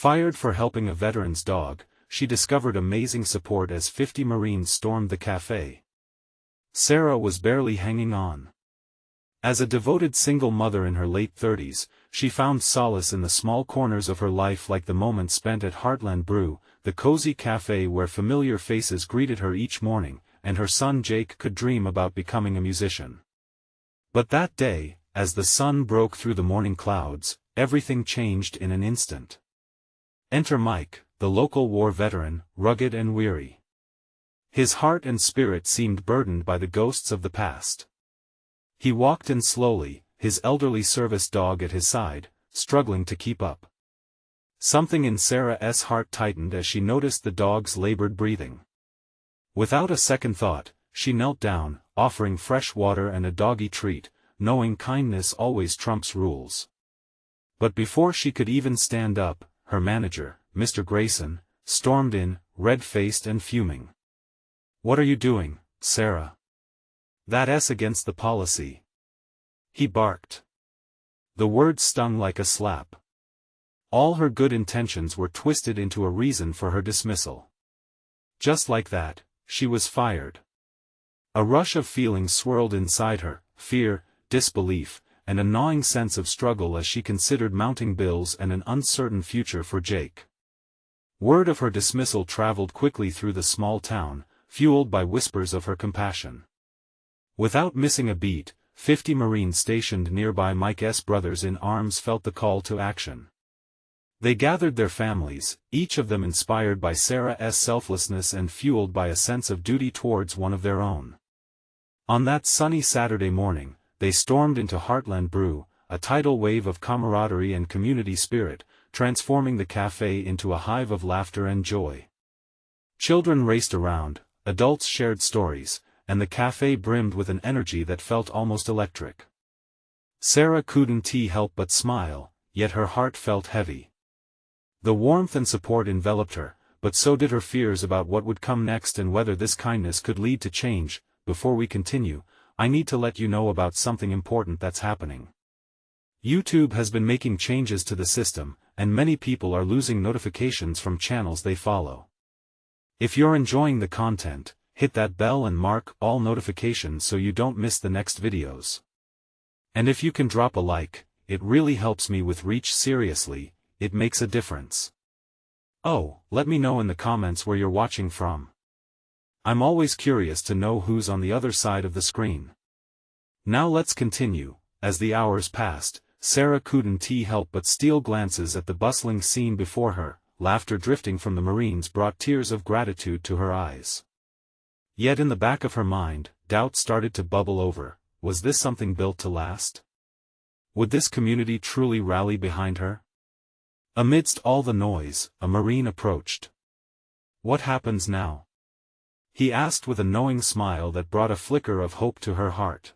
Fired for helping a veteran's dog, she discovered amazing support as 50 Marines stormed the café. Sarah was barely hanging on. As a devoted single mother in her late 30s, she found solace in the small corners of her life, like the moments spent at Heartland Brew, the cozy cafe where familiar faces greeted her each morning, and her son Jake could dream about becoming a musician. But that day, as the sun broke through the morning clouds, everything changed in an instant. Enter Mike, the local war veteran, rugged and weary. His heart and spirit seemed burdened by the ghosts of the past. He walked in slowly, his elderly service dog at his side, struggling to keep up. Something in Sarah's heart tightened as she noticed the dog's labored breathing. Without a second thought, she knelt down, offering fresh water and a doggy treat, knowing kindness always trumps rules. But before she could even stand up, her manager, Mr. Grayson, stormed in, red-faced and fuming. "What are you doing, Sarah? That's against the policy," he barked. The words stung like a slap. All her good intentions were twisted into a reason for her dismissal. Just like that, she was fired. A rush of feelings swirled inside her, fear, disbelief, and a gnawing sense of struggle as she considered mounting bills and an uncertain future for Jake. Word of her dismissal traveled quickly through the small town, fueled by whispers of her compassion. Without missing a beat, 50 Marines stationed nearby Mike's brothers in arms felt the call to action. They gathered their families, each of them inspired by Sarah's selflessness and fueled by a sense of duty towards one of their own. On that sunny Saturday morning, they stormed into Heartland Brew, a tidal wave of camaraderie and community spirit, transforming the café into a hive of laughter and joy. Children raced around, adults shared stories, and the café brimmed with an energy that felt almost electric. Sarah couldn't help but smile, yet her heart felt heavy. The warmth and support enveloped her, but so did her fears about what would come next and whether this kindness could lead to change. Before we continue, I need to let you know about something important that's happening. YouTube has been making changes to the system, and many people are losing notifications from channels they follow. If you're enjoying the content, hit that bell and mark all notifications so you don't miss the next videos. And if you can drop a like, it really helps me with reach. Seriously, it makes a difference. Oh, let me know in the comments where you're watching from. I'm always curious to know who's on the other side of the screen. Now let's continue. As the hours passed, Sarah couldn't help but steal glances at the bustling scene before her. Laughter drifting from the Marines brought tears of gratitude to her eyes. Yet in the back of her mind, doubt started to bubble over. Was this something built to last? Would this community truly rally behind her? Amidst all the noise, a Marine approached. "What happens now?" he asked with a knowing smile that brought a flicker of hope to her heart.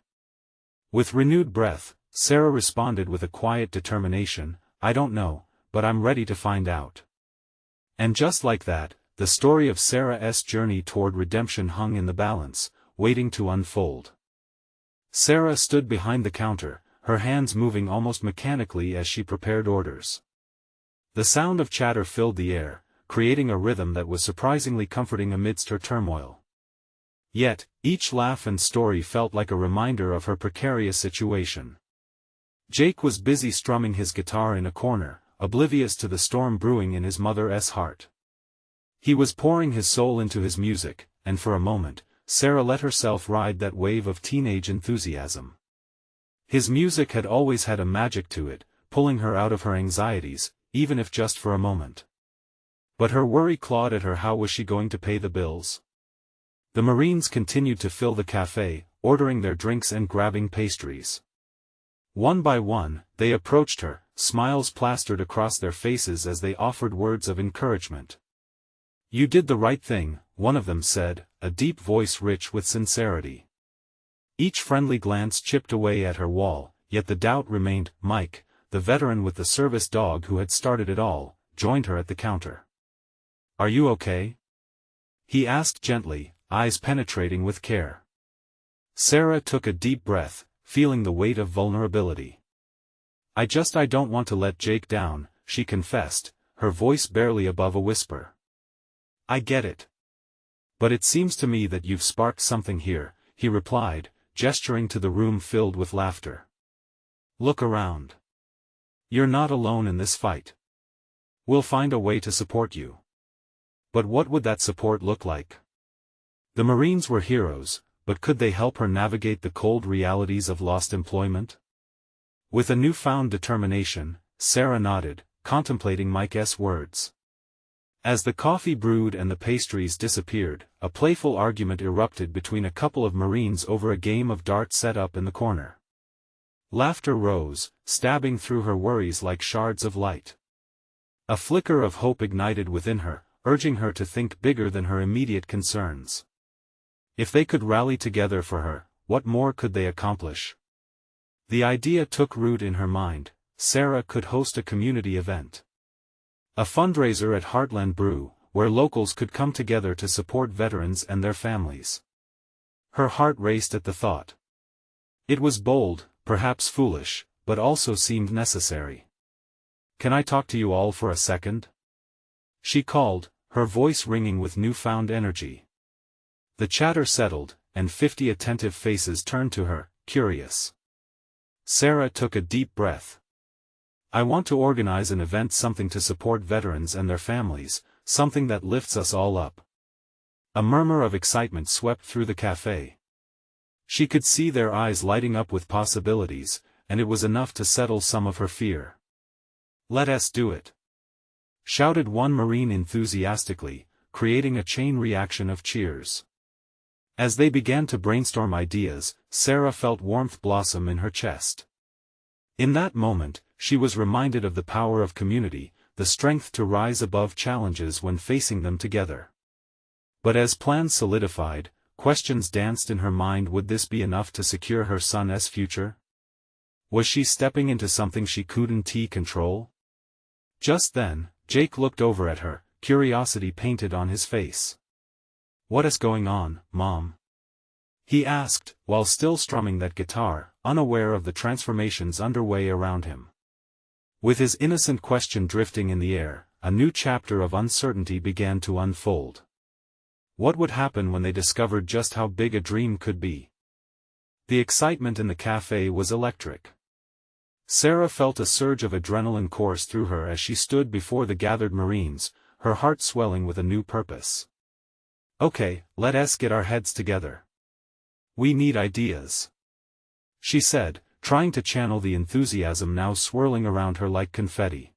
With renewed breath, Sarah responded with a quiet determination, "I don't know, but I'm ready to find out." And just like that, the story of Sarah's journey toward redemption hung in the balance, waiting to unfold. Sarah stood behind the counter, her hands moving almost mechanically as she prepared orders. The sound of chatter filled the air, creating a rhythm that was surprisingly comforting amidst her turmoil. Yet, each laugh and story felt like a reminder of her precarious situation. Jake was busy strumming his guitar in a corner, oblivious to the storm brewing in his mother's heart. He was pouring his soul into his music, and for a moment, Sarah let herself ride that wave of teenage enthusiasm. His music had always had a magic to it, pulling her out of her anxieties, even if just for a moment. But her worry clawed at her. How was she going to pay the bills? The Marines continued to fill the café, ordering their drinks and grabbing pastries. One by one, they approached her, smiles plastered across their faces as they offered words of encouragement. "You did the right thing," one of them said, a deep voice rich with sincerity. Each friendly glance chipped away at her wall, yet the doubt remained. Mike, the veteran with the service dog who had started it all, joined her at the counter. "Are you okay?" he asked gently, eyes penetrating with care. Sarah took a deep breath, feeling the weight of vulnerability. I don't want to let Jake down," she confessed, her voice barely above a whisper. "I get it. But it seems to me that you've sparked something here," he replied, gesturing to the room filled with laughter. "Look around. You're not alone in this fight. We'll find a way to support you." But what would that support look like? The Marines were heroes, but could they help her navigate the cold realities of lost employment? With a newfound determination, Sarah nodded, contemplating Mike's words. As the coffee brewed and the pastries disappeared, a playful argument erupted between a couple of Marines over a game of darts set up in the corner. Laughter rose, stabbing through her worries like shards of light. A flicker of hope ignited within her, urging her to think bigger than her immediate concerns. If they could rally together for her, what more could they accomplish? The idea took root in her mind. Sarah could host a community event. A fundraiser at Heartland Brew, where locals could come together to support veterans and their families. Her heart raced at the thought. It was bold, perhaps foolish, but also seemed necessary. "Can I talk to you all for a second?" she called, her voice ringing with newfound energy. The chatter settled, and 50 attentive faces turned to her, curious. Sarah took a deep breath. "I want to organize an event, something to support veterans and their families, something that lifts us all up." A murmur of excitement swept through the cafe. She could see their eyes lighting up with possibilities, and it was enough to settle some of her fear. "Let us do it!" shouted one Marine enthusiastically, creating a chain reaction of cheers. As they began to brainstorm ideas, Sarah felt warmth blossom in her chest. In that moment, she was reminded of the power of community, the strength to rise above challenges when facing them together. But as plans solidified, questions danced in her mind. Would this be enough to secure her son's future? Was she stepping into something she couldn't control? Just then, Jake looked over at her, curiosity painted on his face. "What is going on, Mom?" he asked, while still strumming that guitar, unaware of the transformations underway around him. With his innocent question drifting in the air, a new chapter of uncertainty began to unfold. What would happen when they discovered just how big a dream could be? The excitement in the cafe was electric. Sarah felt a surge of adrenaline course through her as she stood before the gathered Marines, her heart swelling with a new purpose. "Okay, let us get our heads together. We need ideas," she said, trying to channel the enthusiasm now swirling around her like confetti.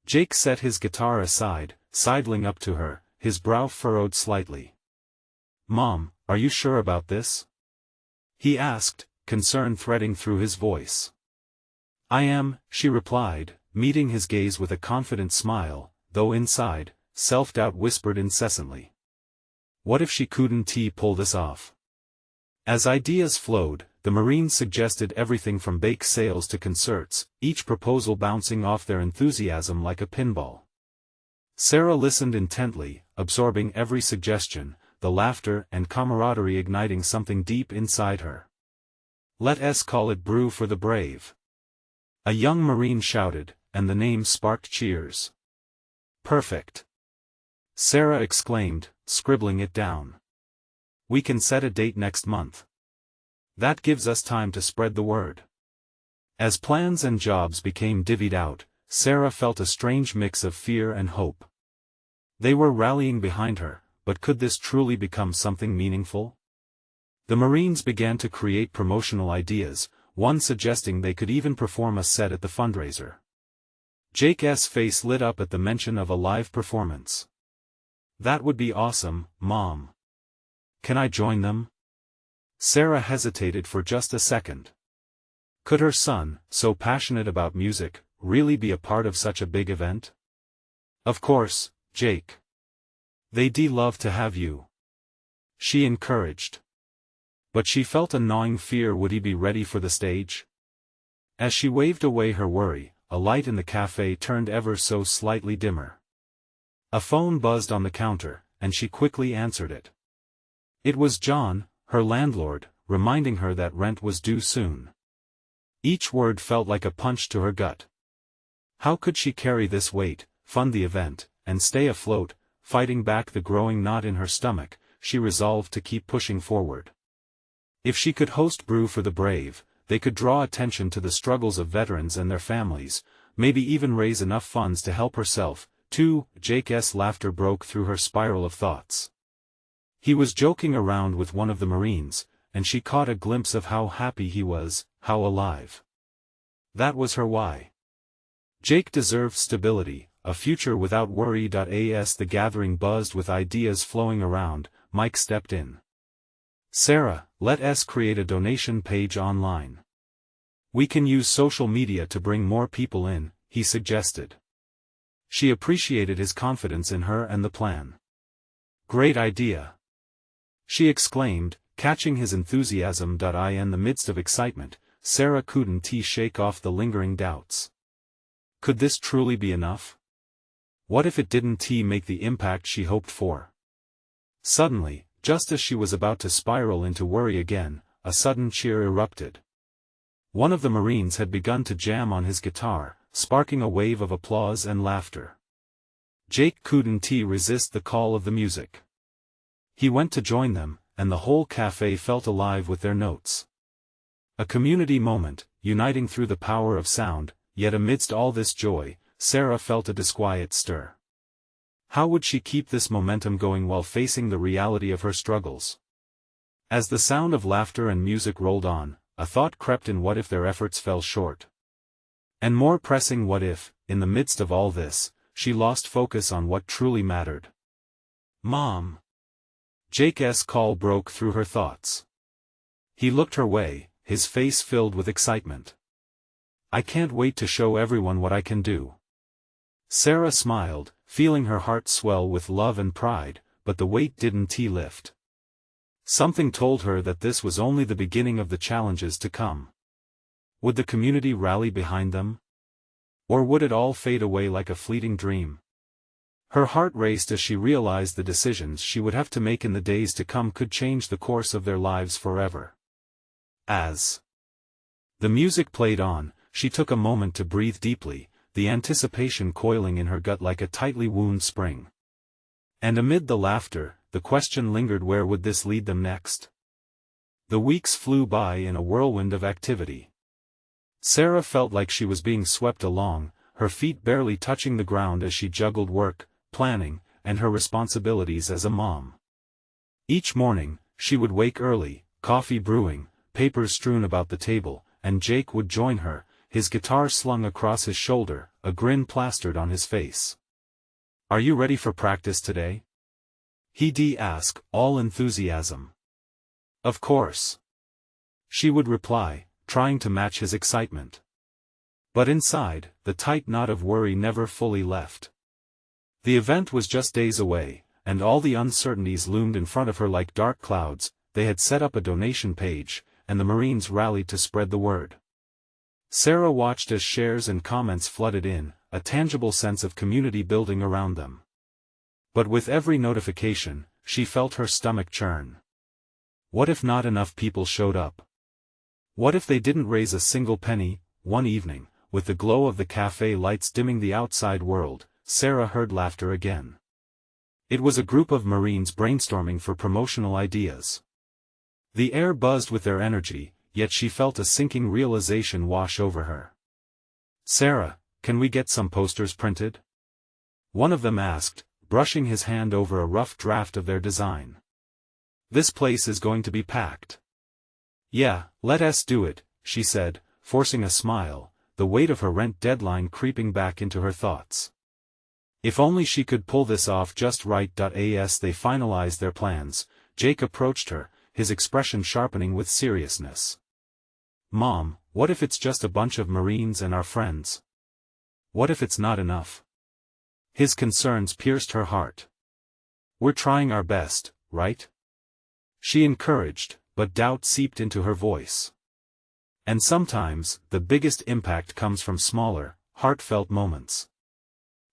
Jake set his guitar aside, sidling up to her, his brow furrowed slightly. "Mom, are you sure about this?" he asked, concern threading through his voice. "I am," she replied, meeting his gaze with a confident smile, though inside, self-doubt whispered incessantly. What if she couldn't pull this off? As ideas flowed, the Marines suggested everything from bake sales to concerts, each proposal bouncing off their enthusiasm like a pinball. Sarah listened intently, absorbing every suggestion, the laughter and camaraderie igniting something deep inside her. "Let us call it Brew for the Brave," a young Marine shouted, and the name sparked cheers. "Perfect!" Sarah exclaimed, scribbling it down. "We can set a date next month. That gives us time to spread the word." As plans and jobs became divvied out, Sarah felt a strange mix of fear and hope. They were rallying behind her, but could this truly become something meaningful? The Marines began to create promotional ideas, one suggesting they could even perform a set at the fundraiser. Jake's face lit up at the mention of a live performance. "That would be awesome, Mom. Can I join them?" Sarah hesitated for just a second. Could her son, so passionate about music, really be a part of such a big event? "Of course, Jake. They'd love to have you," she encouraged. But she felt a gnawing fear. Would he be ready for the stage? As she waved away her worry, a light in the cafe turned ever so slightly dimmer. A phone buzzed on the counter, and she quickly answered it. It was John, her landlord, reminding her that rent was due soon. Each word felt like a punch to her gut. How could she carry this weight, fund the event, and stay afloat. Fighting back the growing knot in her stomach, she resolved to keep pushing forward. If she could host Brew for the Brave, they could draw attention to the struggles of veterans and their families, maybe even raise enough funds to help herself, too. Jake's laughter broke through her spiral of thoughts. He was joking around with one of the Marines, and she caught a glimpse of how happy he was, how alive. That was her why. Jake deserved stability, a future without worry. As the gathering buzzed with ideas flowing around, Mike stepped in. Sarah, let us create a donation page online. We can use social media to bring more people in, he suggested. She appreciated his confidence in her and the plan. Great idea, she exclaimed, catching his enthusiasm. In the midst of excitement, Sarah couldn't shake off the lingering doubts. Could this truly be enough? What if it didn't make the impact she hoped for? Suddenly, just as she was about to spiral into worry again, a sudden cheer erupted. One of the Marines had begun to jam on his guitar, sparking a wave of applause and laughter. Jake couldn't resist the call of the music. He went to join them, and the whole cafe felt alive with their notes. A community moment, uniting through the power of sound. Yet amidst all this joy, Sarah felt a disquiet stir. How would she keep this momentum going while facing the reality of her struggles? As the sound of laughter and music rolled on, a thought crept in: what if their efforts fell short? And more pressing, what if, in the midst of all this, she lost focus on what truly mattered? Mom! Jake's call broke through her thoughts. He looked her way, his face filled with excitement. I can't wait to show everyone what I can do. Sarah smiled, feeling her heart swell with love and pride, but the weight didn't lift. Something told her that this was only the beginning of the challenges to come. Would the community rally behind them? Or would it all fade away like a fleeting dream? Her heart raced as she realized the decisions she would have to make in the days to come could change the course of their lives forever. As the music played on, she took a moment to breathe deeply, the anticipation coiling in her gut like a tightly wound spring. And amid the laughter, the question lingered: where would this lead them next? The weeks flew by in a whirlwind of activity. Sarah felt like she was being swept along, her feet barely touching the ground as she juggled work, planning, and her responsibilities as a mom. Each morning, she would wake early, coffee brewing, papers strewn about the table, and Jake would join her, his guitar slung across his shoulder, a grin plastered on his face. Are you ready for practice today? He'd ask, all enthusiasm. Of course, she would reply, trying to match his excitement. But inside, the tight knot of worry never fully left. The event was just days away, and all the uncertainties loomed in front of her like dark clouds. They had set up a donation page, and the Marines rallied to spread the word. Sarah watched as shares and comments flooded in, a tangible sense of community building around them. But with every notification, she felt her stomach churn. What if not enough people showed up? What if they didn't raise a single penny? One evening, with the glow of the cafe lights dimming the outside world, Sarah heard laughter again. It was a group of Marines brainstorming for promotional ideas. The air buzzed with their energy, yet she felt a sinking realization wash over her. Sarah, can we get some posters printed? One of them asked, brushing his hand over a rough draft of their design. This place is going to be packed. Yeah, let us do it, she said, forcing a smile, the weight of her rent deadline creeping back into her thoughts. If only she could pull this off just right. As they finalized their plans, Jake approached her, his expression sharpening with seriousness. Mom, what if it's just a bunch of Marines and our friends? What if it's not enough? His concerns pierced her heart. We're trying our best, right? She encouraged, but doubt seeped into her voice. And sometimes, the biggest impact comes from smaller, heartfelt moments.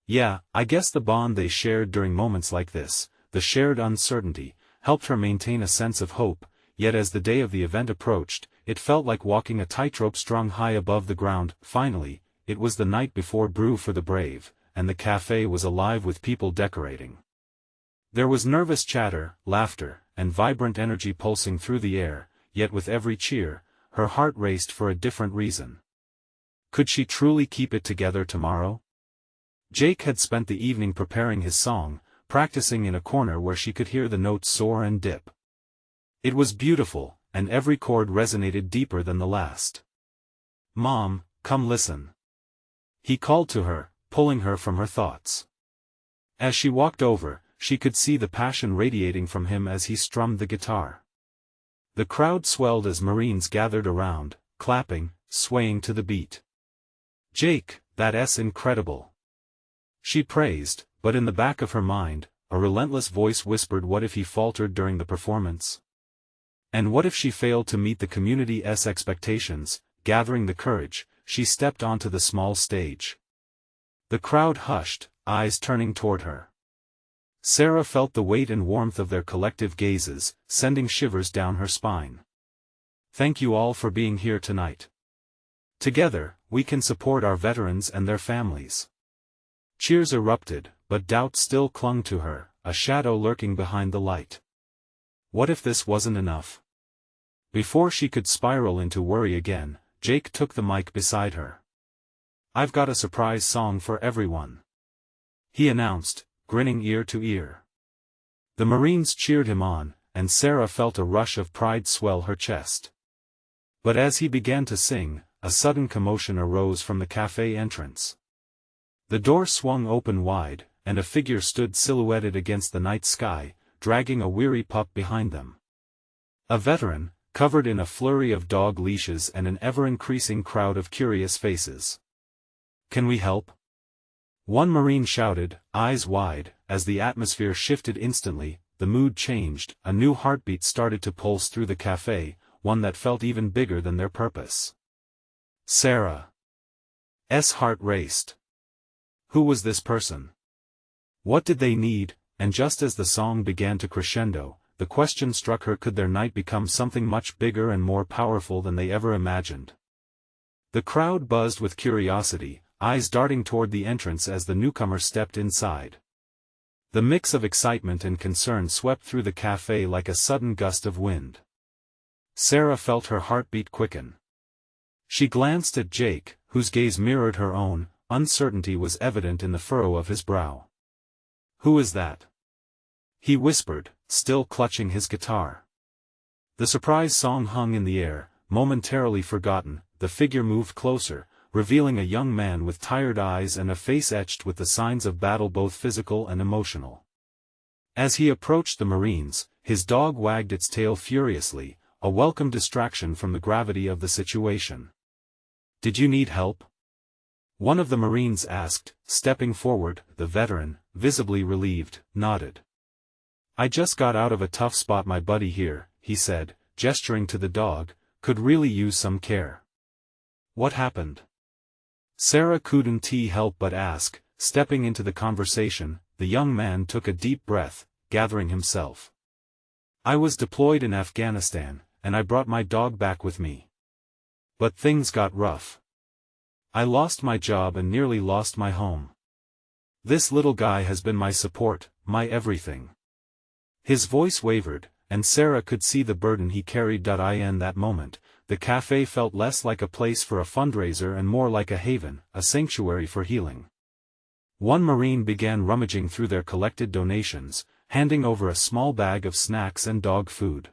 Yeah, I guess the bond they shared during moments like this, the shared uncertainty, helped her maintain a sense of hope. Yet as the day of the event approached, it felt like walking a tightrope strung high above the ground. Finally, it was the night before Brew for the Brave, and the cafe was alive with people decorating. There was nervous chatter, laughter, and vibrant energy pulsing through the air, yet with every cheer, her heart raced for a different reason. Could she truly keep it together tomorrow? Jake had spent the evening preparing his song, practicing in a corner where she could hear the notes soar and dip. It was beautiful, and every chord resonated deeper than the last. "Mom, come listen." He called to her, pulling her from her thoughts. As she walked over, she could see the passion radiating from him as he strummed the guitar. The crowd swelled as Marines gathered around, clapping, swaying to the beat. "Jake, that's incredible," she praised, but in the back of her mind, a relentless voice whispered, what if he faltered during the performance? And what if she failed to meet the community's expectations? Gathering the courage, she stepped onto the small stage. The crowd hushed, eyes turning toward her. Sarah felt the weight and warmth of their collective gazes, sending shivers down her spine. "Thank you all for being here tonight. Together, we can support our veterans and their families." Cheers erupted, but doubt still clung to her, a shadow lurking behind the light. What if this wasn't enough? Before she could spiral into worry again, Jake took the mic beside her. "I've got a surprise song for everyone," he announced, grinning ear to ear. The Marines cheered him on, and Sarah felt a rush of pride swell her chest. But as he began to sing, a sudden commotion arose from the cafe entrance. The door swung open wide, and a figure stood silhouetted against the night sky, dragging a weary pup behind them. A veteran, covered in a flurry of dog leashes and an ever-increasing crowd of curious faces. "Can we help?" one Marine shouted, eyes wide. As the atmosphere shifted instantly, the mood changed, a new heartbeat started to pulse through the cafe, one that felt even bigger than their purpose. Sarah's heart raced. Who was this person? What did they need? And just as the song began to crescendo, the question struck her, could their night become something much bigger and more powerful than they ever imagined? The crowd buzzed with curiosity, eyes darting toward the entrance as the newcomer stepped inside. The mix of excitement and concern swept through the cafe like a sudden gust of wind. Sarah felt her heartbeat quicken. She glanced at Jake, whose gaze mirrored her own. Uncertainty was evident in the furrow of his brow. "Who is that?" he whispered, still clutching his guitar. The surprise song hung in the air, momentarily forgotten. The figure moved closer, revealing a young man with tired eyes and a face etched with the signs of battle, both physical and emotional. As he approached the Marines, his dog wagged its tail furiously, a welcome distraction from the gravity of the situation. "Did you need help?" one of the Marines asked, stepping forward. The veteran, visibly relieved, nodded. "I just got out of a tough spot. My buddy here," he said, gesturing to the dog, "could really use some care." "What happened?" Sarah couldn't help but ask. Stepping into the conversation, the young man took a deep breath, gathering himself. "I was deployed in Afghanistan, and I brought my dog back with me. But things got rough. I lost my job and nearly lost my home. This little guy has been my support, my everything." His voice wavered, and Sarah could see the burden he carried. In that moment, the cafe felt less like a place for a fundraiser and more like a haven, a sanctuary for healing. One Marine began rummaging through their collected donations, handing over a small bag of snacks and dog food.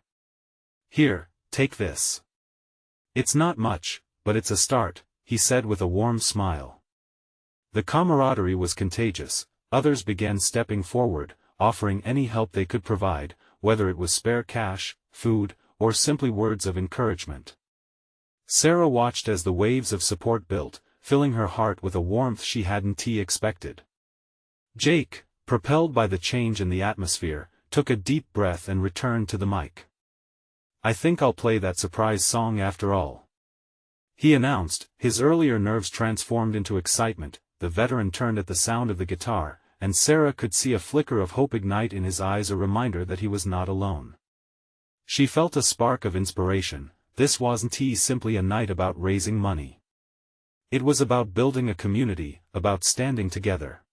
"Here, take this. It's not much, but it's a start," he said with a warm smile. The camaraderie was contagious. Others began stepping forward, offering any help they could provide, whether it was spare cash, food, or simply words of encouragement. Sarah watched as the waves of support built, filling her heart with a warmth she hadn't expected. Jake, propelled by the change in the atmosphere, took a deep breath and returned to the mic. "I think I'll play that surprise song after all," he announced, his earlier nerves transformed into excitement. The veteran turned at the sound of the guitar, and Sarah could see a flicker of hope ignite in his eyes, a reminder that he was not alone. She felt a spark of inspiration. This wasn't simply a night about raising money. It was about building a community, about standing together.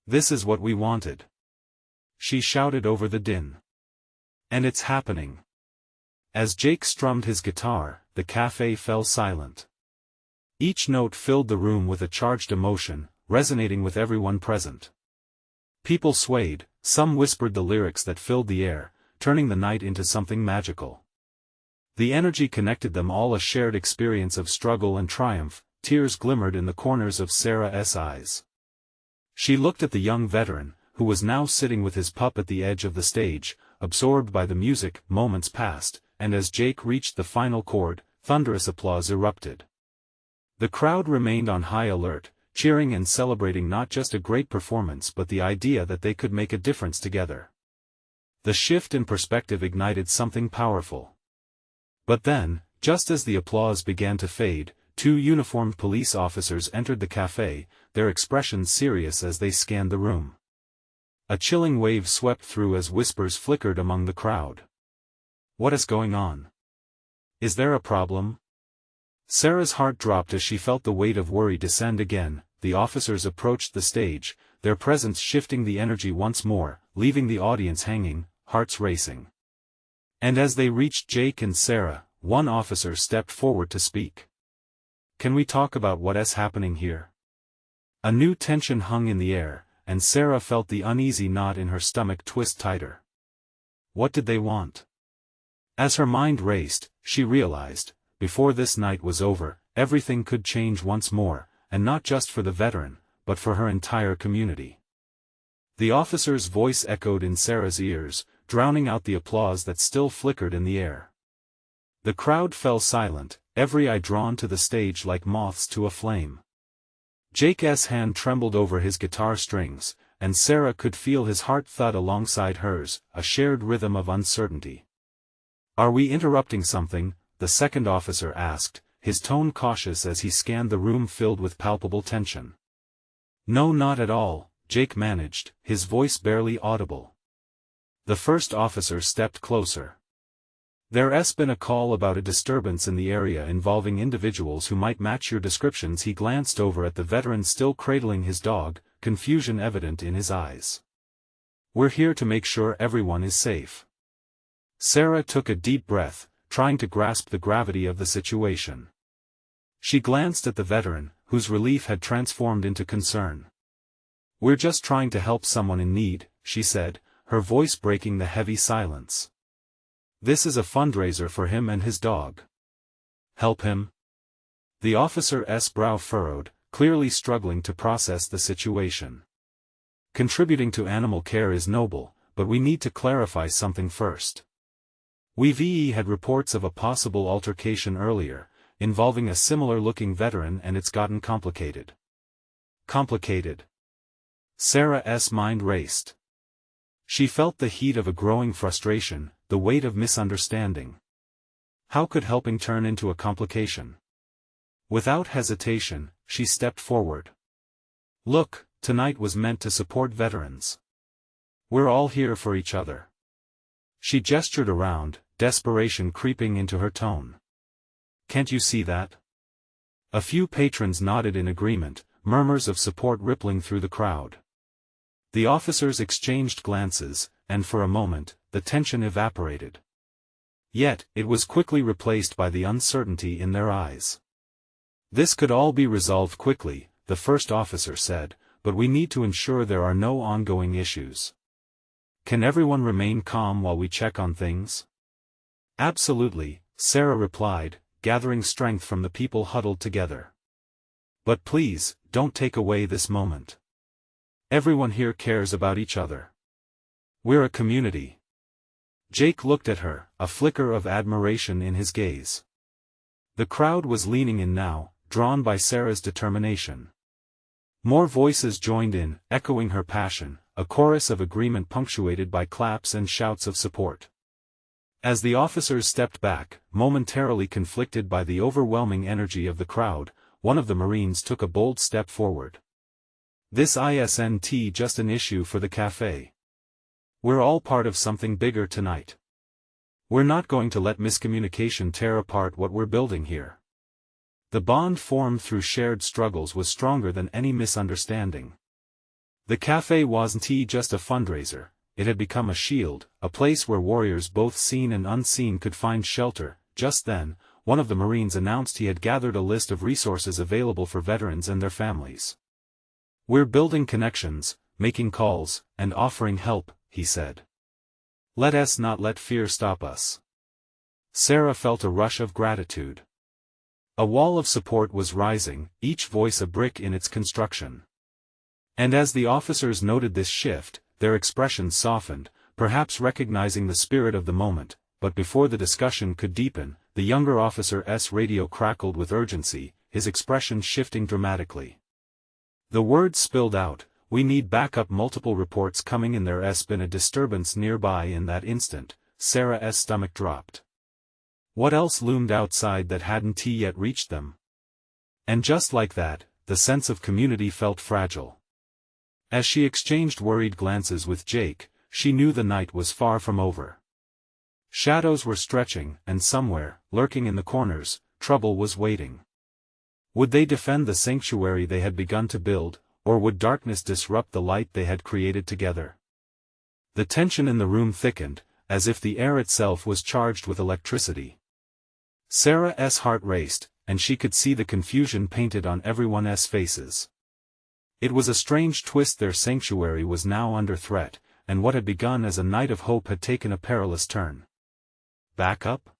This is what we wanted," she shouted over the din. "And it's happening." As Jake strummed his guitar, the cafe fell silent. Each note filled the room with a charged emotion, resonating with everyone present. People swayed, some whispered the lyrics that filled the air, turning the night into something magical. The energy connected them all, a shared experience of struggle and triumph. Tears glimmered in the corners of Sarah's eyes. She looked at the young veteran, who was now sitting with his pup at the edge of the stage, absorbed by the music. Moments passed, and as Jake reached the final chord, thunderous applause erupted. The crowd remained on high alert, cheering and celebrating not just a great performance but the idea that they could make a difference together. The shift in perspective ignited something powerful. But then, just as the applause began to fade, 2 uniformed police officers entered the cafe, their expressions serious as they scanned the room. A chilling wave swept through as whispers flickered among the crowd. "What is going on? Is there a problem?" Sarah's heart dropped as she felt the weight of worry descend again. The officers approached the stage, their presence shifting the energy once more, leaving the audience hanging, hearts racing. And as they reached Jake and Sarah, one officer stepped forward to speak. "Can we talk about what is happening here?" A new tension hung in the air, and Sarah felt the uneasy knot in her stomach twist tighter. What did they want? As her mind raced, she realized, before this night was over, everything could change once more, and not just for the veteran, but for her entire community. The officer's voice echoed in Sarah's ears, drowning out the applause that still flickered in the air. The crowd fell silent, every eye drawn to the stage like moths to a flame. Jake's hand trembled over his guitar strings, and Sarah could feel his heart thud alongside hers, a shared rhythm of uncertainty. "Are we interrupting something?" the second officer asked, his tone cautious as he scanned the room filled with palpable tension. "No, not at all," Jake managed, his voice barely audible. The first officer stepped closer. "There's been a call about a disturbance in the area involving individuals who might match your descriptions." He glanced over at the veteran still cradling his dog, confusion evident in his eyes. "We're here to make sure everyone is safe." Sarah took a deep breath, trying to grasp the gravity of the situation. She glanced at the veteran, whose relief had transformed into concern. "We're just trying to help someone in need," she said, her voice breaking the heavy silence. "This is a fundraiser for him and his dog." "Help him?" The officer's brow furrowed, clearly struggling to process the situation. "Contributing to animal care is noble, but we need to clarify something first. We've had reports of a possible altercation earlier, involving a similar-looking veteran, and it's gotten complicated." Complicated? Sarah's mind raced. She felt the heat of a growing frustration, the weight of misunderstanding. How could helping turn into a complication? Without hesitation, she stepped forward. "Look, tonight was meant to support veterans. We're all here for each other." She gestured around, desperation creeping into her tone. "Can't you see that?" A few patrons nodded in agreement, murmurs of support rippling through the crowd. The officers exchanged glances, and for a moment, the tension evaporated. Yet, it was quickly replaced by the uncertainty in their eyes. "This could all be resolved quickly," the first officer said, "but we need to ensure there are no ongoing issues. Can everyone remain calm while we check on things?" "Absolutely," Sarah replied, gathering strength from the people huddled together. "But please, don't take away this moment. Everyone here cares about each other. We're a community." Jake looked at her, a flicker of admiration in his gaze. The crowd was leaning in now, drawn by Sarah's determination. More voices joined in, echoing her passion, a chorus of agreement punctuated by claps and shouts of support. As the officers stepped back, momentarily conflicted by the overwhelming energy of the crowd, one of the Marines took a bold step forward. "This isn't just an issue for the cafe. We're all part of something bigger tonight. We're not going to let miscommunication tear apart what we're building here." The bond formed through shared struggles was stronger than any misunderstanding. The cafe wasn't just a fundraiser, it had become a shield, a place where warriors both seen and unseen could find shelter. Just then, one of the Marines announced he had gathered a list of resources available for veterans and their families. "We're building connections, making calls, and offering help," he said. "Let us not let fear stop us." Sarah felt a rush of gratitude. A wall of support was rising, each voice a brick in its construction. And as the officers noted this shift, their expressions softened, perhaps recognizing the spirit of the moment. But before the discussion could deepen, the younger officer's radio crackled with urgency, his expression shifting dramatically. The words spilled out, "We need backup." Multiple reports coming in. There's been a disturbance nearby. In that instant, Sarah's stomach dropped. What else loomed outside that hadn't yet reached them? And just like that, the sense of community felt fragile. As she exchanged worried glances with Jake, she knew the night was far from over. Shadows were stretching, and somewhere, lurking in the corners, trouble was waiting. Would they defend the sanctuary they had begun to build, or would darkness disrupt the light they had created together? The tension in the room thickened, as if the air itself was charged with electricity. Sarah's heart raced, and she could see the confusion painted on everyone's faces. It was a strange twist. Their sanctuary was now under threat, and what had begun as a night of hope had taken a perilous turn. "Back up?"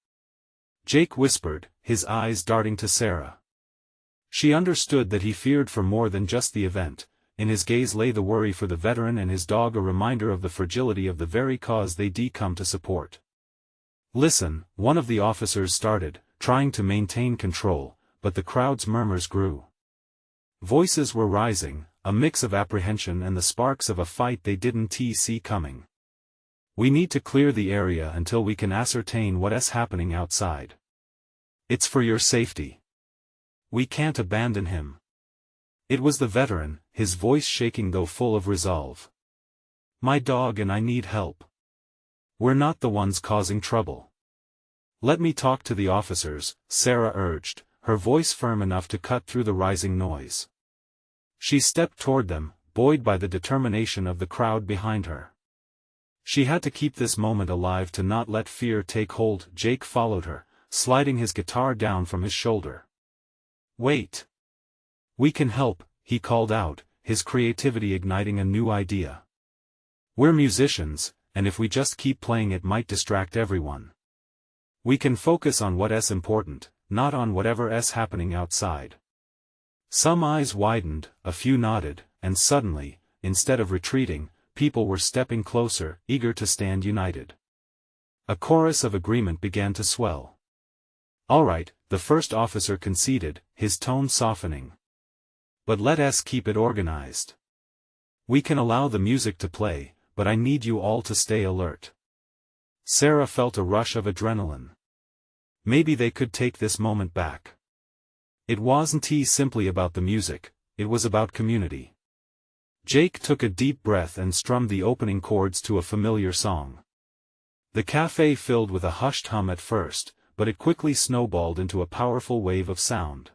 Jake whispered, his eyes darting to Sarah. She understood that he feared for more than just the event. In his gaze lay the worry for the veteran and his dog, a reminder of the fragility of the very cause they'd come to support. "Listen," one of the officers started, trying to maintain control, but the crowd's murmurs grew. Voices were rising, a mix of apprehension and the sparks of a fight they didn't see coming. "We need to clear the area until we can ascertain what's happening outside. It's for your safety. We can't abandon him." It was the veteran, his voice shaking though full of resolve. "My dog and I need help. We're not the ones causing trouble." "Let me talk to the officers," Sarah urged, her voice firm enough to cut through the rising noise. She stepped toward them, buoyed by the determination of the crowd behind her. She had to keep this moment alive, to not let fear take hold. Jake followed her, sliding his guitar down from his shoulder. "Wait. We can help," he called out, his creativity igniting a new idea. "We're musicians, and if we just keep playing it might distract everyone. We can focus on what's important, not on whatever's happening outside." Some eyes widened, a few nodded, and suddenly, instead of retreating, people were stepping closer, eager to stand united. A chorus of agreement began to swell. "All right," the first officer conceded, his tone softening. "But let us keep it organized. We can allow the music to play, but I need you all to stay alert." Sarah felt a rush of adrenaline. Maybe they could take this moment back. It wasn't simply about the music, it was about community. Jake took a deep breath and strummed the opening chords to a familiar song. The cafe filled with a hushed hum at first, but it quickly snowballed into a powerful wave of sound.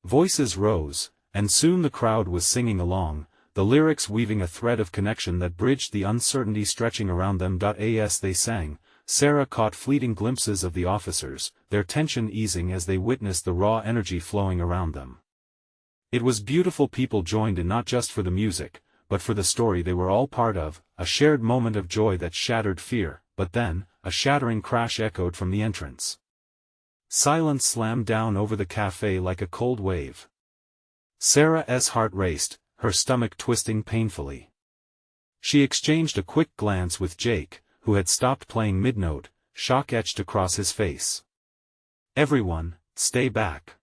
Voices rose, and soon the crowd was singing along, the lyrics weaving a thread of connection that bridged the uncertainty stretching around them. As they sang, Sarah caught fleeting glimpses of the officers, their tension easing as they witnessed the raw energy flowing around them. It was beautiful. People joined in not just for the music, but for the story they were all part of, a shared moment of joy that shattered fear. But then, a shattering crash echoed from the entrance. Silence slammed down over the cafe like a cold wave. Sarah's heart raced, her stomach twisting painfully. She exchanged a quick glance with Jake, who had stopped playing mid-note, shock etched across his face. "Everyone, stay back."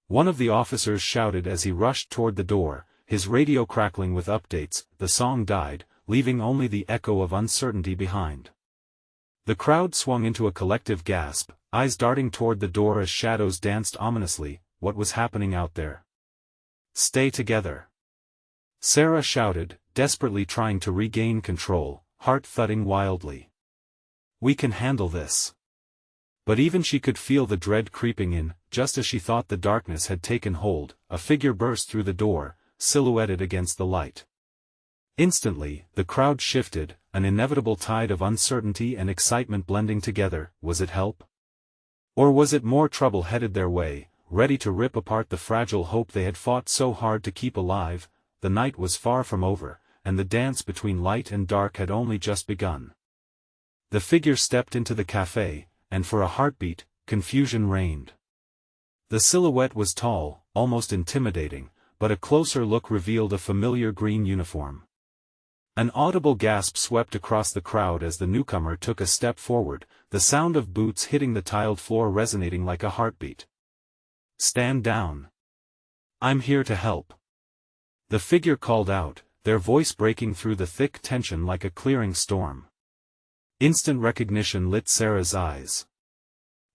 One of the officers shouted as he rushed toward the door, his radio crackling with updates. The song died, leaving only the echo of uncertainty behind. The crowd swung into a collective gasp, eyes darting toward the door as shadows danced ominously. What was happening out there? "Stay together," Sarah shouted, desperately trying to regain control, heart thudding wildly. "We can handle this." But even she could feel the dread creeping in. Just as she thought the darkness had taken hold, a figure burst through the door, silhouetted against the light. Instantly, the crowd shifted, an inevitable tide of uncertainty and excitement blending together. Was it help? Or was it more trouble headed their way, ready to rip apart the fragile hope they had fought so hard to keep alive? The night was far from over, and the dance between light and dark had only just begun. The figure stepped into the café, and for a heartbeat, confusion reigned. The silhouette was tall, almost intimidating, but a closer look revealed a familiar green uniform. An audible gasp swept across the crowd as the newcomer took a step forward, the sound of boots hitting the tiled floor resonating like a heartbeat. "Stand down. I'm here to help," the figure called out, their voice breaking through the thick tension like a clearing storm. Instant recognition lit Sarah's eyes.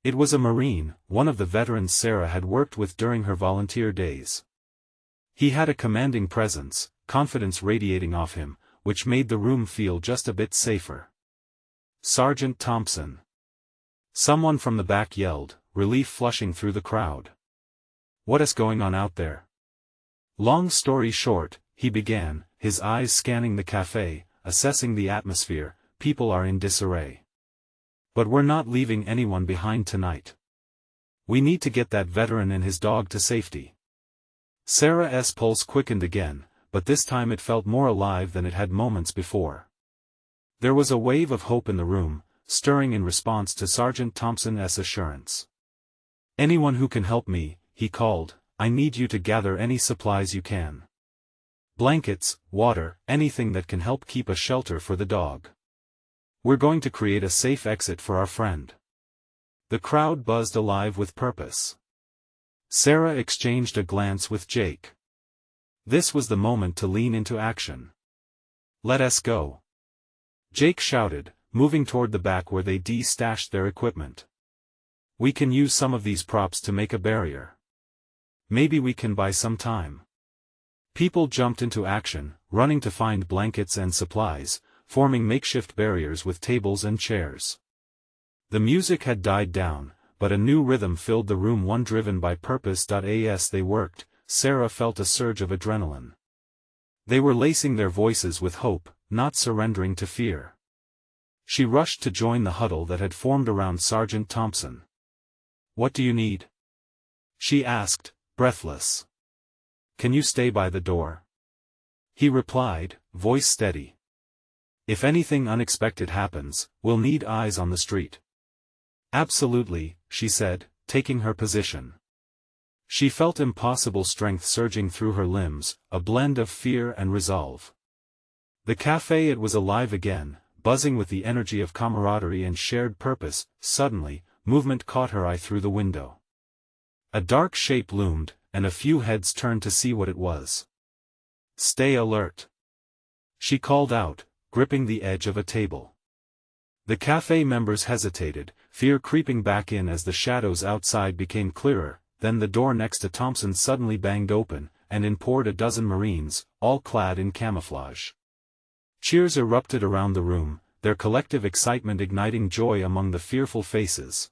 It was a Marine, one of the veterans Sarah had worked with during her volunteer days. He had a commanding presence, confidence radiating off him, which made the room feel just a bit safer. "Sergeant Thompson!" Someone from the back yelled, relief flushing through the crowd. "What is going on out there?" "Long story short," he began, his eyes scanning the café, assessing the atmosphere. "People are in disarray. But we're not leaving anyone behind tonight. We need to get that veteran and his dog to safety." Sarah's pulse quickened again, but this time it felt more alive than it had moments before. There was a wave of hope in the room, stirring in response to Sergeant Thompson's assurance. "Anyone who can help me," he called, "I need you to gather any supplies you can. Blankets, water, anything that can help keep a shelter for the dog. We're going to create a safe exit for our friend." The crowd buzzed alive with purpose. Sarah exchanged a glance with Jake. This was the moment to lean into action. "Let us go," Jake shouted, moving toward the back where they de-stashed their equipment. "We can use some of these props to make a barrier. Maybe we can buy some time." People jumped into action, running to find blankets and supplies, forming makeshift barriers with tables and chairs. The music had died down, but a new rhythm filled the room, one driven by purpose. As they worked, Sarah felt a surge of adrenaline. They were lacing their voices with hope, not surrendering to fear. She rushed to join the huddle that had formed around Sergeant Thompson. "What do you need?" she asked, breathless. "Can you stay by the door?" he replied, voice steady. "If anything unexpected happens, we'll need eyes on the street." "Absolutely," she said, taking her position. She felt impossible strength surging through her limbs, a blend of fear and resolve. The café, it was alive again, buzzing with the energy of camaraderie and shared purpose. Suddenly, movement caught her eye through the window. A dark shape loomed, and a few heads turned to see what it was. "Stay alert," she called out, gripping the edge of a table. The café members hesitated, fear creeping back in as the shadows outside became clearer. Then the door next to Thompson suddenly banged open, and in poured a dozen Marines, all clad in camouflage. Cheers erupted around the room, their collective excitement igniting joy among the fearful faces.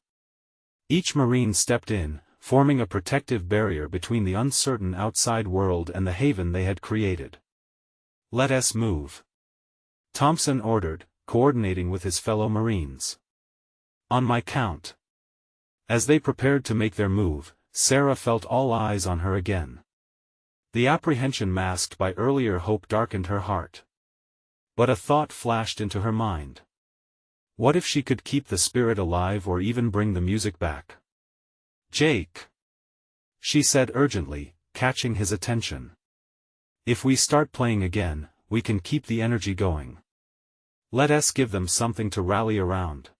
Each Marine stepped in, forming a protective barrier between the uncertain outside world and the haven they had created. "Let us move," Thompson ordered, coordinating with his fellow Marines. "On my count." As they prepared to make their move, Sarah felt all eyes on her again. The apprehension masked by earlier hope darkened her heart. But a thought flashed into her mind. What if she could keep the spirit alive or even bring the music back? "Jake," she said urgently, catching his attention. "If we start playing again, we can keep the energy going. Let us give them something to rally around."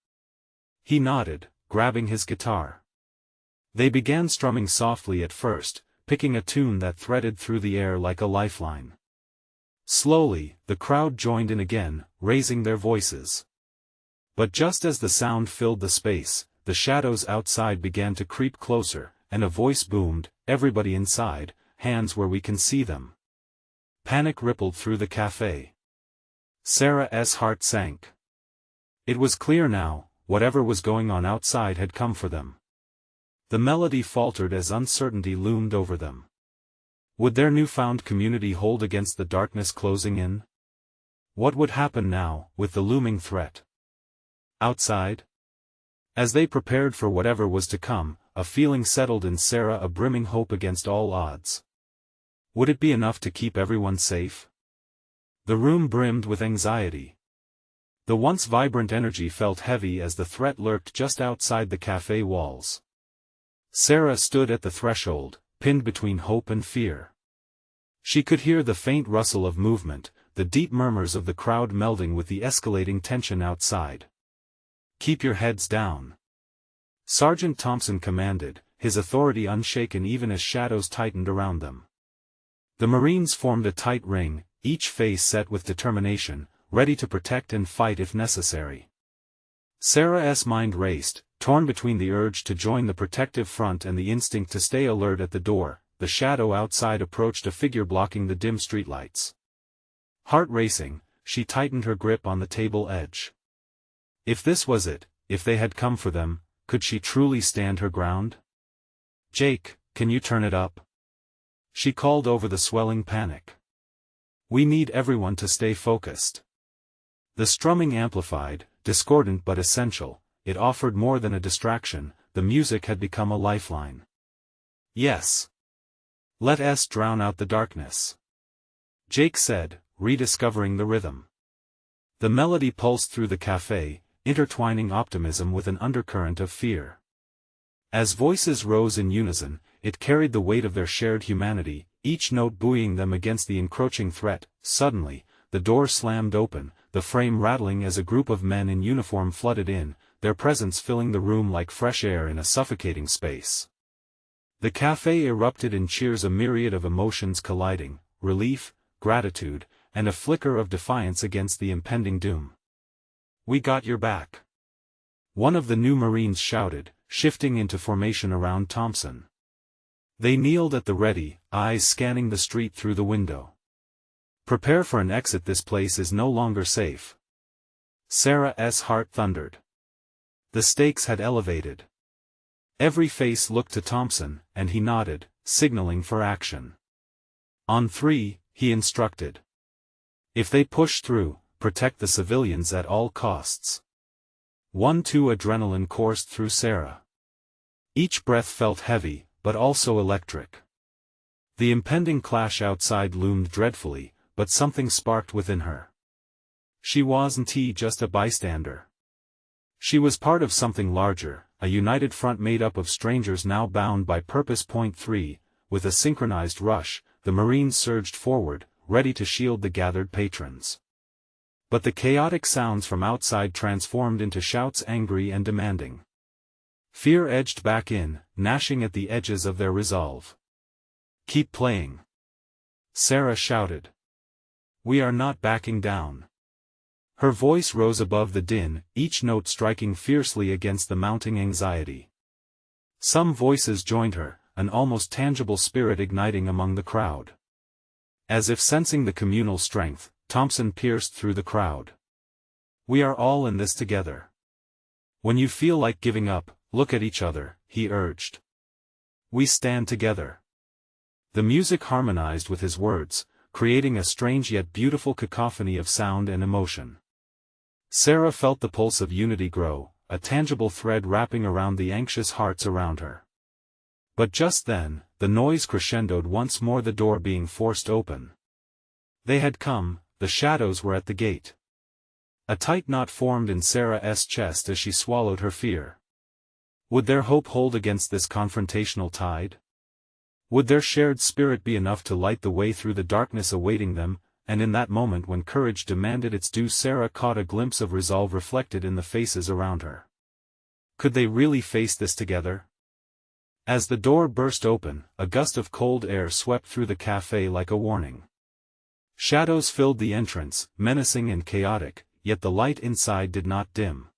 He nodded, grabbing his guitar. They began strumming softly at first, picking a tune that threaded through the air like a lifeline. Slowly, the crowd joined in again, raising their voices. But just as the sound filled the space, the shadows outside began to creep closer, and a voice boomed, "Everybody inside, hands where we can see them." Panic rippled through the café. Sarah's heart sank. It was clear now, whatever was going on outside had come for them. The melody faltered as uncertainty loomed over them. Would their newfound community hold against the darkness closing in? What would happen now, with the looming threat? Outside? As they prepared for whatever was to come, a feeling settled in Sarah, a brimming hope against all odds. Would it be enough to keep everyone safe? The room brimmed with anxiety. The once vibrant energy felt heavy as the threat lurked just outside the cafe walls. Sarah stood at the threshold, pinned between hope and fear. She could hear the faint rustle of movement, the deep murmurs of the crowd melding with the escalating tension outside. "Keep your heads down," Sergeant Thompson commanded, his authority unshaken even as shadows tightened around them. The Marines formed a tight ring, each face set with determination, ready to protect and fight if necessary. Sarah's mind raced, torn between the urge to join the protective front and the instinct to stay alert at the door. The shadow outside approached, a figure blocking the dim streetlights. Heart racing, she tightened her grip on the table edge. If this was it, if they had come for them, could she truly stand her ground? "Jake, can you turn it up?" she called over the swelling panic. "We need everyone to stay focused." The strumming amplified, discordant but essential. It offered more than a distraction, the music had become a lifeline. "Yes. Let us drown out the darkness," Jake said, rediscovering the rhythm. The melody pulsed through the cafe, intertwining optimism with an undercurrent of fear. As voices rose in unison, it carried the weight of their shared humanity, each note buoying them against the encroaching threat. Suddenly, the door slammed open, the frame rattling as a group of men in uniform flooded in, their presence filling the room like fresh air in a suffocating space. The cafe erupted in cheers, a myriad of emotions colliding, relief, gratitude, and a flicker of defiance against the impending doom. "We got your back," one of the new Marines shouted, shifting into formation around Thompson. They kneeled at the ready, eyes scanning the street through the window. "Prepare for an exit, this place is no longer safe." Sarah's heart thundered. The stakes had elevated. Every face looked to Thompson, and he nodded, signaling for action. "On three," he instructed. "If they push through, protect the civilians at all costs." 1-2 adrenaline coursed through Sarah. Each breath felt heavy, but also electric. The impending clash outside loomed dreadfully, but something sparked within her. She wasn't just a bystander. She was part of something larger, a united front made up of strangers now bound by purpose. 3, with a synchronized rush, the Marines surged forward, ready to shield the gathered patrons. But the chaotic sounds from outside transformed into shouts, angry and demanding. Fear edged back in, gnashing at the edges of their resolve. "Keep playing," Sarah shouted. "We are not backing down." Her voice rose above the din, each note striking fiercely against the mounting anxiety. Some voices joined her, an almost tangible spirit igniting among the crowd. As if sensing the communal strength, Thompson pierced through the crowd. "We are all in this together. When you feel like giving up, look at each other," he urged. "We stand together." The music harmonized with his words, creating a strange yet beautiful cacophony of sound and emotion. Sarah felt the pulse of unity grow, a tangible thread wrapping around the anxious hearts around her. But just then, the noise crescendoed once more, the door being forced open. They had come, the shadows were at the gate. A tight knot formed in Sarah's chest as she swallowed her fear. Would their hope hold against this confrontational tide? Would their shared spirit be enough to light the way through the darkness awaiting them? And in that moment when courage demanded its due, Sarah caught a glimpse of resolve reflected in the faces around her. Could they really face this together? As the door burst open, a gust of cold air swept through the cafe like a warning. Shadows filled the entrance, menacing and chaotic, yet the light inside did not dim.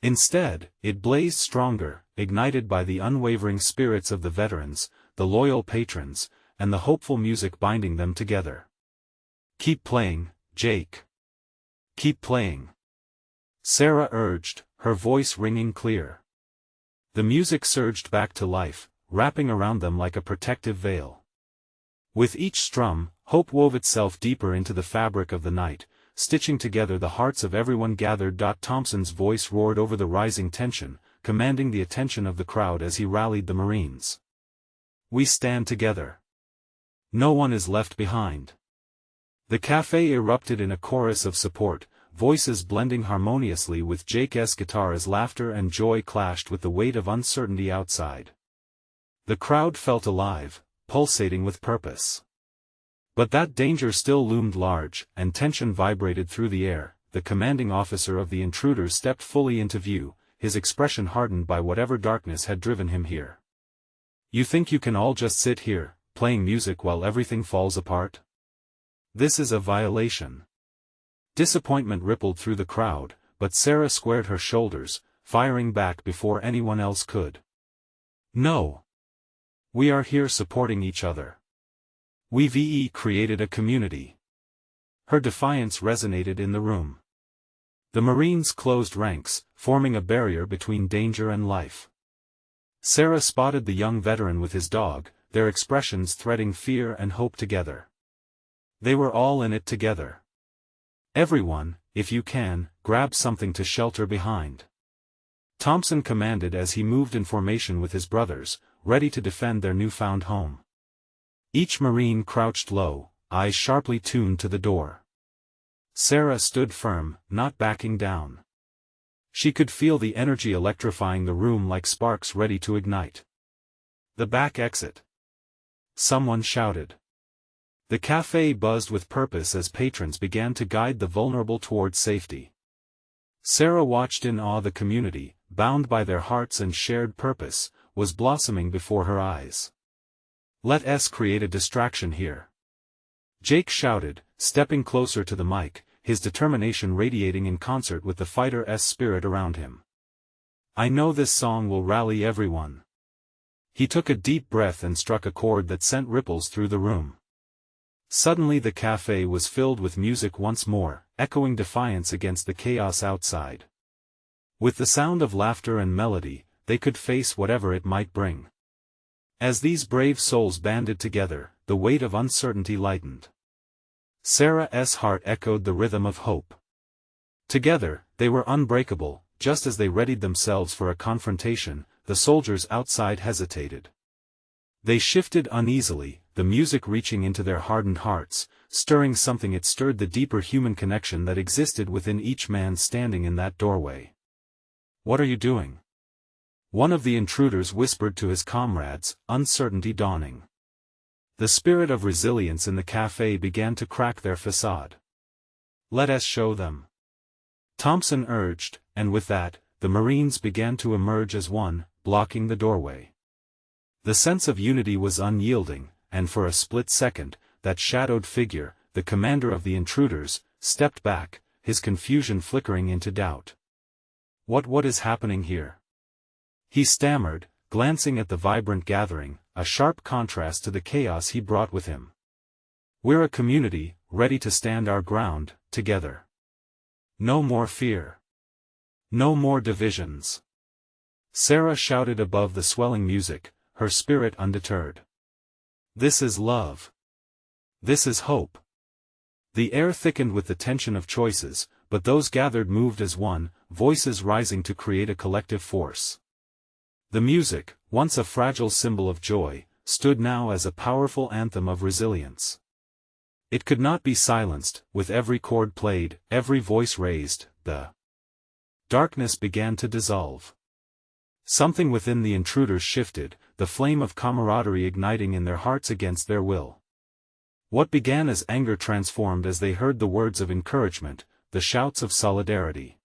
Instead, it blazed stronger, ignited by the unwavering spirits of the veterans, the loyal patrons, and the hopeful music binding them together. "Keep playing, Jake. Keep playing," Sarah urged, her voice ringing clear. The music surged back to life, wrapping around them like a protective veil. With each strum, hope wove itself deeper into the fabric of the night, stitching together the hearts of everyone gathered. Thompson's voice roared over the rising tension, commanding the attention of the crowd as he rallied the Marines. We stand together. No one is left behind. The cafe erupted in a chorus of support, voices blending harmoniously with Jake's guitar as laughter and joy clashed with the weight of uncertainty outside. The crowd felt alive, pulsating with purpose. But that danger still loomed large, and tension vibrated through the air. The commanding officer of the intruders stepped fully into view, his expression hardened by whatever darkness had driven him here. You think you can all just sit here, playing music while everything falls apart? This is a violation. Disappointment rippled through the crowd, but Sarah squared her shoulders, firing back before anyone else could. No. We are here supporting each other. We've created a community. Her defiance resonated in the room. The Marines closed ranks, forming a barrier between danger and life. Sarah spotted the young veteran with his dog, their expressions threading fear and hope together. They were all in it together. Everyone, if you can, grab something to shelter behind. Thompson commanded as he moved in formation with his brothers, ready to defend their newfound home. Each Marine crouched low, eyes sharply tuned to the door. Sarah stood firm, not backing down. She could feel the energy electrifying the room like sparks ready to ignite. The back exit. Someone shouted. The cafe buzzed with purpose as patrons began to guide the vulnerable towards safety. Sarah watched in awe. The community, bound by their hearts and shared purpose, was blossoming before her eyes. Let us create a distraction here. Jake shouted, stepping closer to the mic, his determination radiating in concert with the fighter's spirit around him. I know this song will rally everyone. He took a deep breath and struck a chord that sent ripples through the room. Suddenly the cafe was filled with music once more, echoing defiance against the chaos outside. With the sound of laughter and melody, they could face whatever it might bring. As these brave souls banded together, the weight of uncertainty lightened. Sarah's heart echoed the rhythm of hope. Together, they were unbreakable. Just as they readied themselves for a confrontation, the soldiers outside hesitated. They shifted uneasily, the music reaching into their hardened hearts, stirring something. It stirred the deeper human connection that existed within each man standing in that doorway. What are you doing? One of the intruders whispered to his comrades, uncertainty dawning. The spirit of resilience in the cafe began to crack their facade. Let us show them. Thompson urged, and with that, the Marines began to emerge as one, blocking the doorway. The sense of unity was unyielding, and for a split second, that shadowed figure, the commander of the intruders, stepped back, his confusion flickering into doubt. What is happening here? He stammered, glancing at the vibrant gathering, a sharp contrast to the chaos he brought with him. We're a community, ready to stand our ground, together. No more fear. No more divisions. Sarah shouted above the swelling music, her spirit undeterred. This is love. This is hope. The air thickened with the tension of choices, but those gathered moved as one, voices rising to create a collective force. The music, once a fragile symbol of joy, stood now as a powerful anthem of resilience. It could not be silenced. With every chord played, every voice raised, the darkness began to dissolve. Something within the intruders shifted, the flame of camaraderie igniting in their hearts against their will. What began as anger transformed as they heard the words of encouragement, the shouts of solidarity.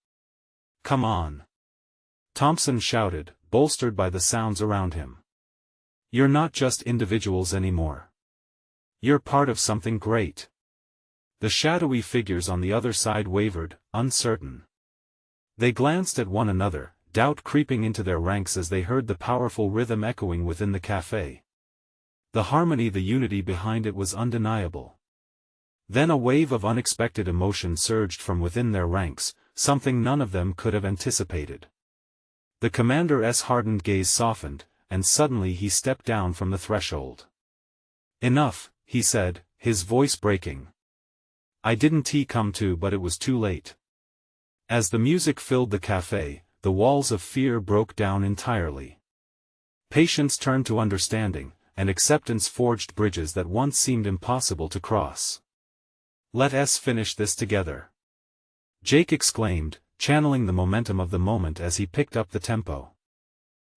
Come on! Thompson shouted, bolstered by the sounds around him. You're not just individuals anymore. You're part of something great. The shadowy figures on the other side wavered, uncertain. They glanced at one another, doubt creeping into their ranks as they heard the powerful rhythm echoing within the cafe. The harmony, the unity behind it was undeniable. Then a wave of unexpected emotion surged from within their ranks, something none of them could have anticipated. The commander's hardened gaze softened, and suddenly he stepped down from the threshold. Enough, he said, his voice breaking. I didn't come to, but it was too late. As the music filled the cafe, the walls of fear broke down entirely. Patience turned to understanding, and acceptance forged bridges that once seemed impossible to cross. Let us finish this together, Jake exclaimed, channeling the momentum of the moment as he picked up the tempo.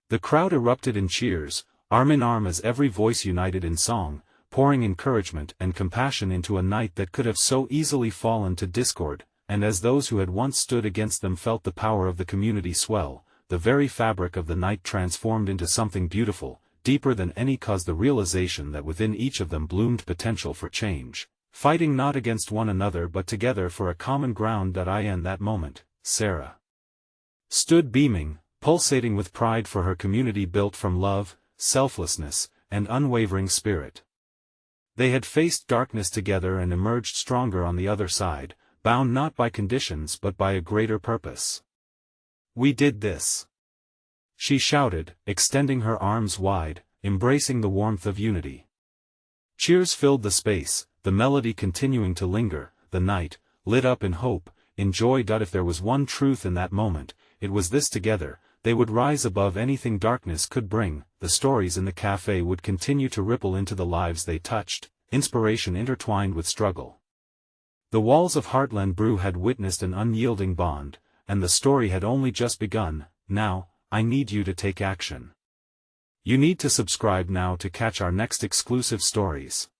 The crowd erupted in cheers, arm in arm as every voice united in song, pouring encouragement and compassion into a night that could have so easily fallen to discord, and as those who had once stood against them felt the power of the community swell, the very fabric of the night transformed into something beautiful, deeper than any, cause the realization that within each of them bloomed potential for change, fighting not against one another but together for a common ground. In that moment, Sarah stood beaming, pulsating with pride for her community built from love, selflessness, and unwavering spirit. They had faced darkness together and emerged stronger on the other side, bound not by conditions but by a greater purpose. We did this, she shouted, extending her arms wide, embracing the warmth of unity. Cheers filled the space, the melody continuing to linger, the night, lit up in hope, in joy. If there was one truth in that moment, it was this: together, they would rise above anything darkness could bring. The stories in the cafe would continue to ripple into the lives they touched, inspiration intertwined with struggle. The walls of Heartland Brew had witnessed an unyielding bond, and the story had only just begun. Now, I need you to take action. You need to subscribe now to catch our next exclusive stories.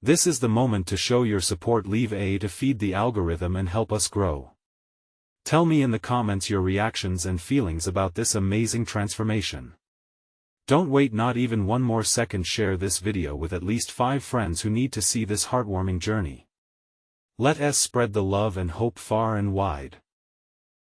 This is the moment to show your support. Leave a to feed the algorithm and help us grow. Tell me in the comments your reactions and feelings about this amazing transformation. Don't wait not even one more second. Share this video with at least 5 friends who need to see this heartwarming journey. Let us spread the love and hope far and wide.